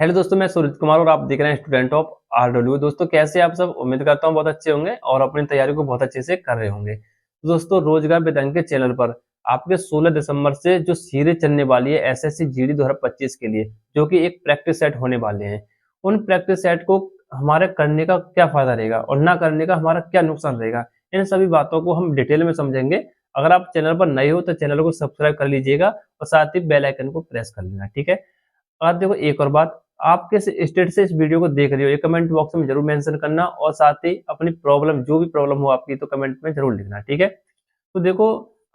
Hello दोस्तों, मैं सूरज कुमार और आप देख रहे हैं स्टूडेंट ऑफ आरडब्ल्यू। दोस्तों कैसे आप सब? उम्मीद करता हूँ बहुत अच्छे होंगे और अपनी तैयारी को बहुत अच्छे से कर रहे होंगे। तो दोस्तों रोजगार वेदांत के चैनल पर आपके 16 दिसंबर से जो सीरीज चलने वाली है एसएससी जीडी 2025 के लिए, जो कि एक प्रैक्टिस सेट होने वाले हैं, उन प्रैक्टिस सेट को हमारे करने का क्या फायदा रहेगा और ना करने का हमारा क्या नुकसान रहेगा, इन सभी बातों को हम डिटेल में समझेंगे। अगर आप चैनल पर नए हो तो चैनल को सब्सक्राइब कर लीजिएगा और साथ ही बेल आइकन को प्रेस कर लेना, ठीक है। और देखो एक और बात, आप किस स्टेट से इस वीडियो को देख रहे हो ये कमेंट बॉक्स में जरूर मेंशन करना और साथ ही अपनी प्रॉब्लम जो भी प्रॉब्लम हो आपकी तो कमेंट में जरूर लिखना, ठीक है। तो देखो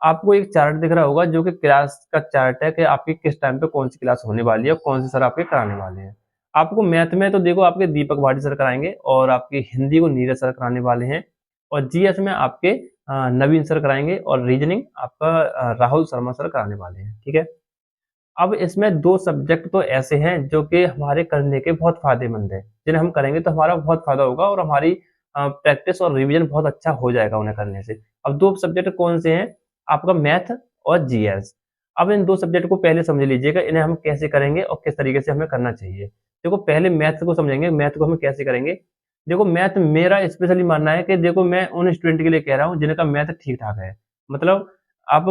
आपको एक चार्ट दिख रहा होगा जो कि क्लास का चार्ट है कि आपकी किस टाइम पे कौन सी क्लास होने वाली है और कौन से सर आपके कराने वाले हैं। आपको मैथ में तो देखो आपके दीपक भाटी सर कराएंगे और आपकी हिंदी को नीरज सर कराने वाले हैं और जीएस में आपके नवीन सर कराएंगे और रीजनिंग आपका राहुल शर्मा सर कराने वाले हैं, ठीक है। अब इसमें दो सब्जेक्ट तो ऐसे हैं जो कि हमारे करने के बहुत फायदेमंद है, जिन्हें हम करेंगे तो हमारा बहुत फायदा होगा और हमारी प्रैक्टिस और रिवीजन बहुत अच्छा हो जाएगा उन्हें करने से। अब दो सब्जेक्ट कौन से हैं? आपका मैथ और जीएस। अब इन दो सब्जेक्ट को पहले समझ लीजिएगा, इन्हें हम कैसे करेंगे और किस तरीके से हमें करना चाहिए। देखो पहले मैथ को समझेंगे, मैथ को हम कैसे करेंगे। देखो मैथ मेरा स्पेशली मानना है कि देखो मैं उन स्टूडेंट के लिए कह रहा हूँ जिनका मैथ ठीक ठाक है, मतलब आप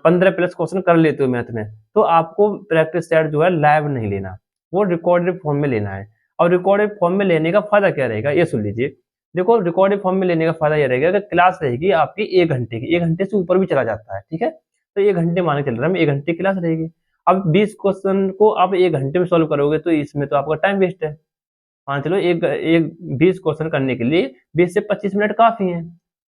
15 प्लस क्वेश्चन कर लेते हो मैथ में, तो आपको प्रैक्टिस सेट जो है लाइव नहीं लेना, वो रिकॉर्डेड फॉर्म में लेना है। और रिकॉर्डेड फॉर्म में लेने का फायदा क्या रहेगा ये सुन लीजिए। देखो रिकॉर्डेड फॉर्म में लेने का फायदा ये रहेगा कि क्लास रहेगी आपकी 1 घंटे की, 1 घंटे से ऊपर भी चला जाता है, ठीक है। तो 1 घंटे माने चल रहा है, 1 घंटे की क्लास रहेगी। अब 20 क्वेश्चन को आप 1 घंटे में सॉल्व करोगे तो इसमें तो आपका टाइम वेस्ट है। मान चलो एक एक 20 क्वेश्चन करने के लिए 20 से 25 मिनट काफी है,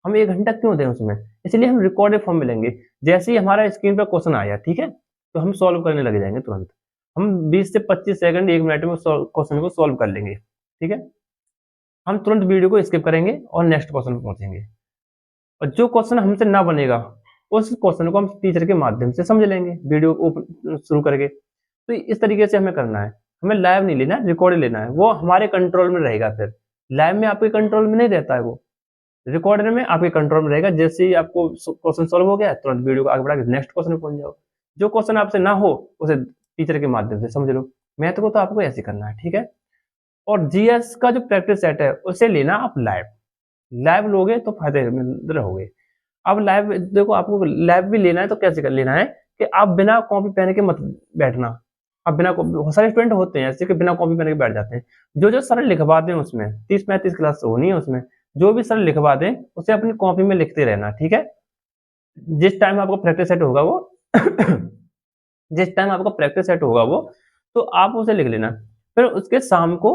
हम 1 घंटा क्यों दें उसमें। इसलिए हम रिकॉर्डेड फॉर्म में लेंगे। जैसे ही हमारा स्क्रीन पर क्वेश्चन आया, ठीक है, तो हम सॉल्व करने लग जाएंगे तुरंत। हम 20 से 25 सेकंड 1 मिनट में क्वेश्चन को सॉल्व कर लेंगे, ठीक है। हम तुरंत वीडियो को स्किप करेंगे और नेक्स्ट क्वेश्चन पे पहुंचेंगे। और जो क्वेश्चन हमसे ना बनेगा उस क्वेश्चन को हम टीचर के माध्यम से समझ लेंगे वीडियो को शुरू करके। तो इस तरीके से हमें करना है। हमें लाइव नहीं लेना, रिकॉर्ड लेना है, वो हमारे कंट्रोल में रहेगा। फिर लाइव में आपके कंट्रोल में नहीं रहता है, वो रिकॉर्डर में आपके कंट्रोल में रहेगा। जैसे ही आपको क्वेश्चन सॉल्व हो गया तुरंत वीडियो को आगे बढ़ा के नेक्स्ट क्वेश्चन पे पहुंच जाओ। जो क्वेश्चन आपसे ना हो उसे टीचर के माध्यम से समझ लो। मैथ को तो आपको ऐसे करना है, ठीक है। और जीएस का जो प्रैक्टिस सेट है उसे लेना आप लाइव। लाइव लोगे तो फायदेमंद रहोगे। अब लाइव देखो आपको लाइव भी लेना है तो कैसे कर लेना है कि आप बिना कॉपी पेन के मत बैठना। अब बिना बहुत सारे स्टूडेंट होते हैं ऐसे कि बिना कॉपी पेन के बैठ जाते हैं। जो जो सर लिखवा दें उसमें 30-35 क्लास होनी है, उसमें जो भी सर लिखवा दें उसे अपनी कॉपी में लिखते रहना, ठीक है। जिस टाइम आपका प्रैक्टिस सेट होगा वो जिस टाइम आपका प्रैक्टिस सेट होगा वो, तो आप उसे लिख लेना। फिर उसके शाम को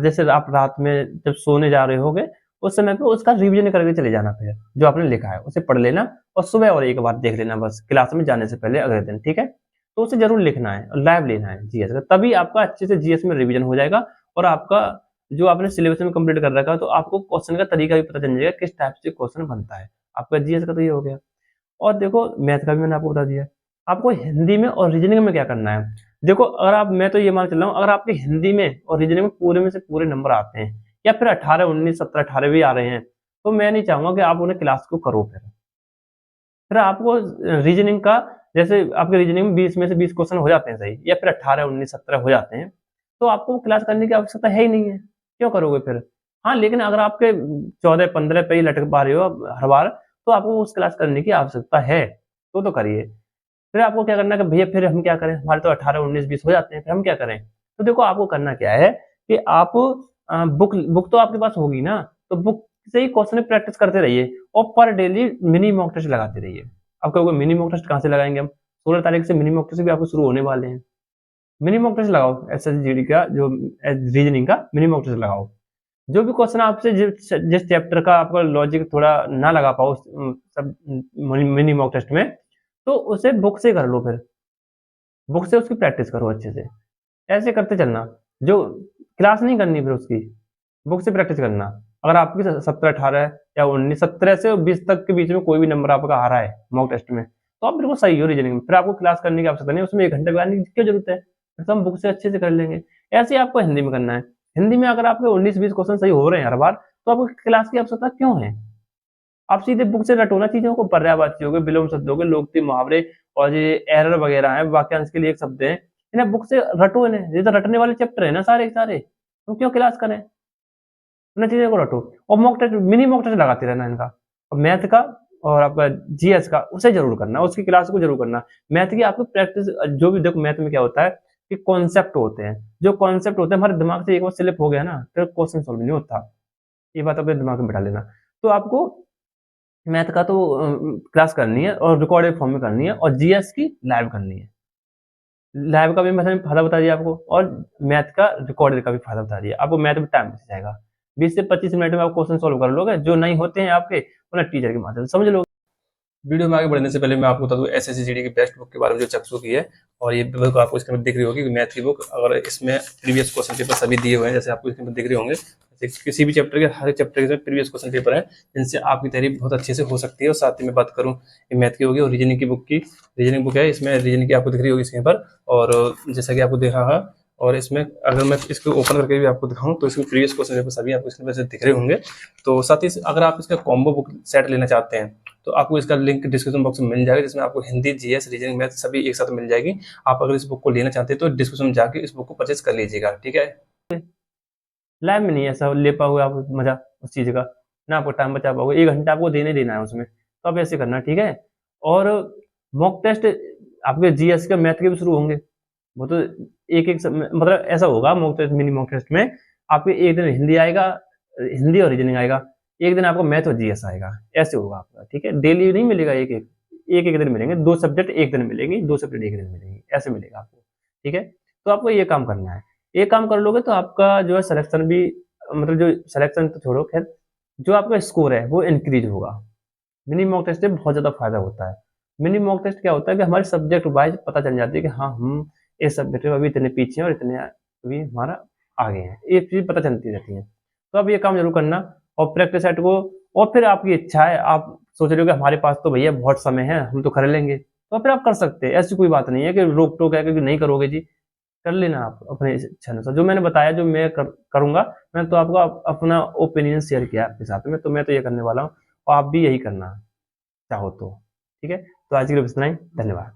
जैसे आप रात में जब सोने जा रहे होगे उस समय पे उसका रिवीजन करके चले जाना, फिर जो आपने लिखा है उसे पढ़ लेना और सुबह और एक बार देख लेना बस क्लास में जाने से पहले अगले दिन, ठीक है। तो उसे जरूर लिखना है और लाइव लेना है जीएस का, तभी आपका अच्छे से जीएस में रिवीजन हो जाएगा और आपका जो आपने सिलेबस में कंप्लीट कर रखा है तो आपको क्वेश्चन का तरीका भी पता चल जाएगा किस टाइप से क्वेश्चन बनता है। आपका जीएस का तो ये हो गया। और देखो मैथ का भी मैंने आपको बता दिया। आपको हिंदी में और रीजनिंग में क्या करना है। देखो अगर आप, मैं तो ये मान चल रहा हूँ, अगर आपके हिंदी में और रीजनिंग में पूरे में से पूरे नंबर आते हैं या फिर 18, 19, 17, 18 भी आ रहे हैं, तो मैं नहीं चाहूंगा कि आप उन्हें क्लास को करो। फिर आपको रीजनिंग का, जैसे आपके रीजनिंग में 20 में से 20 क्वेश्चन हो जाते हैं सही, या फिर 18, 19, 17 हो जाते हैं, तो आपको क्लास करने की आवश्यकता है ही नहीं है। क्यों करोगे फिर? हाँ, लेकिन अगर आपके 14-15 पे ही लटक पा रहे हो हर बार, तो आपको उस क्लास करने की आवश्यकता है, तो करिए। फिर आपको क्या करना है कि भैया फिर हम क्या करें, हमारे तो 18, 19, 20 हो जाते हैं, फिर हम क्या करें। तो देखो आपको करना क्या है कि आप बुक तो आपके पास होगी ना, तो बुक से ही क्वेश्चन प्रैक्टिस करते रहिए और पर डेली मिनी मॉक टेस्ट लगाते रहिए। अब कहोगे मिनी मॉक टेस्ट कहाँ से लगाएंगे हम? 16 तारीख से मिनी मॉक टेस्ट भी आपको शुरू होने वाले हैं। मिनी मॉक टेस्ट लगाओ, एसएसजीडी का जो रीजनिंग का मिनी मॉक टेस्ट लगाओ। जो भी क्वेश्चन आपसे जिस चैप्टर का आपका लॉजिक थोड़ा ना लगा पाओ सब मिनी मॉक टेस्ट में, तो उसे बुक से कर लो। फिर बुक से उसकी प्रैक्टिस करो अच्छे से। ऐसे करते चलना, जो क्लास नहीं करनी फिर उसकी, बुक से प्रैक्टिस करना। अगर आपकी 17, 18 या 19, 17 से 20 तक के बीच में कोई भी नंबर आपका आ रहा है मॉक टेस्ट में, तो आप बिल्कुल सही हो रीजनिंग में, फिर आपको क्लास करने की आवश्यकता नहीं, उसमें 1 घंटे लगाने की क्या जरूरत है, फिर तो हम बुक से अच्छे से कर लेंगे। ऐसे ही आपको हिंदी में करना है। हिंदी में अगर आपके 19-20 क्वेश्चन सही हो रहे हैं हर बार, तो आपको क्लास की आवश्यकता क्यों है? आप सीधे बुक से रटो ना चीजों को, पर्यायवाची हो गए, विलोम शब्द हो गए, लोकोक्ति, मुहावरे और ये एरर वगैरह है, वाक्यांश के लिए एक शब्द है, इन्हें बुक से रटो, इन्हें ये तो रटने वाले चैप्टर है ना सारे सारे, तुम क्यों क्लास करें, उन्हें चीजें को रटो। और mock test, mini mock test लगाते रहना इनका, और मैथ का और आपका जीएस का उसे जरूर करना, उसकी क्लास को जरूर करना। मैथ की आपको प्रैक्टिस, जो भी देखो मैथ में क्या होता है कि कॉन्सेप्ट होते हैं, जो कॉन्सेप्ट होते हैं हमारे दिमाग से एक बार स्लिप हो गया ना फिर क्वेश्चन सॉल्व नहीं होता, ये बात अपने दिमाग में बिठा लेना। तो आपको मैथ का तो क्लास करनी है और रिकॉर्डेड फॉर्म में करनी है, और जीएस की लाइव करनी है। लाइव का भी मैंने फायदा बता दिया आपको, और मैथ का रिकॉर्डेड का भी फायदा बता दिया आपको। मैथ में टाइम बच जाएगा, 20 से 25 मिनट में आप क्वेश्चन सॉल्व कर लोगे, जो नहीं होते हैं आपके उन्हें टीचर के माध्यम से समझ लोगे। वीडियो में आगे बढ़ने से पहले मैं आपको बता दूं एसएससी जीडी की बेस्ट बुक के बारे में जो चक्सू की है, और ये बुक आपको इसके अंदर दिख रही होगी मैथ की बुक। अगर इसमें प्रीवियस क्वेश्चन पेपर सभी दिए हुए हैं, जैसे आपको इसके अंदर दिख रहे होंगे, किसी भी चैप्टर के हर चैप्टर के प्रीवियस क्वेश्चन पेपर है, जिनसे आपकी तैयारी बहुत अच्छे से हो सकती है। और साथ ही मैं बात करूँ मैथ की होगी और रीजनिंग की बुक की, रीजनिंग बुक है, इसमें रीजनिंग की आपको दिख रही होगी इसके पर, और जैसा कि आपको देखा है, और इसमें अगर मैं इसको ओपन करके भी आपको दिखाऊं तो इसमें प्रीवियस क्वेश्चन पेपर सभी आपको इसमें वैसे दिख रहे होंगे। तो साथ ही अगर आप इसका कॉम्बो बुक सेट लेना चाहते हैं तो आपको इसका लिंक डिस्क्रिप्शन बॉक्स में मिल जाएगा, जिसमें आपको हिंदी, जीएस, रीजनिंग, मैथ सभी एक साथ मिल जाएगी। आप अगर इस बुक को लेना चाहते हैं तो डिस्क्रिप्शन में जाके इस बुक को परचेज कर लीजिएगा, ठीक है। लाइव में नहीं ऐसा ले पाओगे आप मजा उस चीज का, ना आपको टाइम बचा पाओगे, 1 घंटा आपको देने देना है उसमें, तो आप ऐसे करना, ठीक है। और मॉक टेस्ट आपके जीएस के मैथ के भी शुरू होंगे, वो तो एक एक मतलब ऐसा होगा mock test, mini mock test में आपके एक दिन हिंदी आएगा, हिंदी और रीजनिंग आएगा, एक दिन आपको मैथ और जीएस आएगा, ऐसे होगा आपका, ठीक है। डेली नहीं मिलेगा, एक दिन मिलेंगे, 2 सब्जेक्ट एक दिन मिलेंगे, 2 सब्जेक्ट एक दिन मिलेंगे, ऐसे मिलेगा आपको, ठीक है। तो आपको ये काम करना है, ये काम कर लोगे तो आपका जो है सिलेक्शन भी, मतलब जो सिलेक्शन तो छोड़ो, खैर जो आपका स्कोर है वो इंक्रीज होगा। मिनी मॉक टेस्ट से बहुत ज्यादा फायदा होता है। मिनी मॉक टेस्ट क्या होता है कि हमारे सब्जेक्ट वाइज पता चल जाती है कि हाँ हम इस सब्जेक्ट में अभी इतने पीछे हैं और इतने अभी हमारा आगे हैं, ये चीज पता चलती रहती है। तो आप ये काम जरूर करना, और प्रैक्टिस सेट को, और फिर आपकी इच्छा है, आप सोच रहे हो कि हमारे पास तो भैया बहुत समय है हम तो कर लेंगे, तो फिर आप कर सकते हैं, ऐसी कोई बात नहीं है कि रोक टोक है कि नहीं करोगे जी, कर लेना आप अपने इच्छा अनुसार। जो मैंने बताया, जो मैं करूंगा, मैं तो आपको अपना ओपिनियन शेयर किया आपके साथ में, तो मैं तो ये करने वाला हूँ, और आप भी यही करना चाहो तो, ठीक है। तो आज के लिए बस इतना ही, धन्यवाद।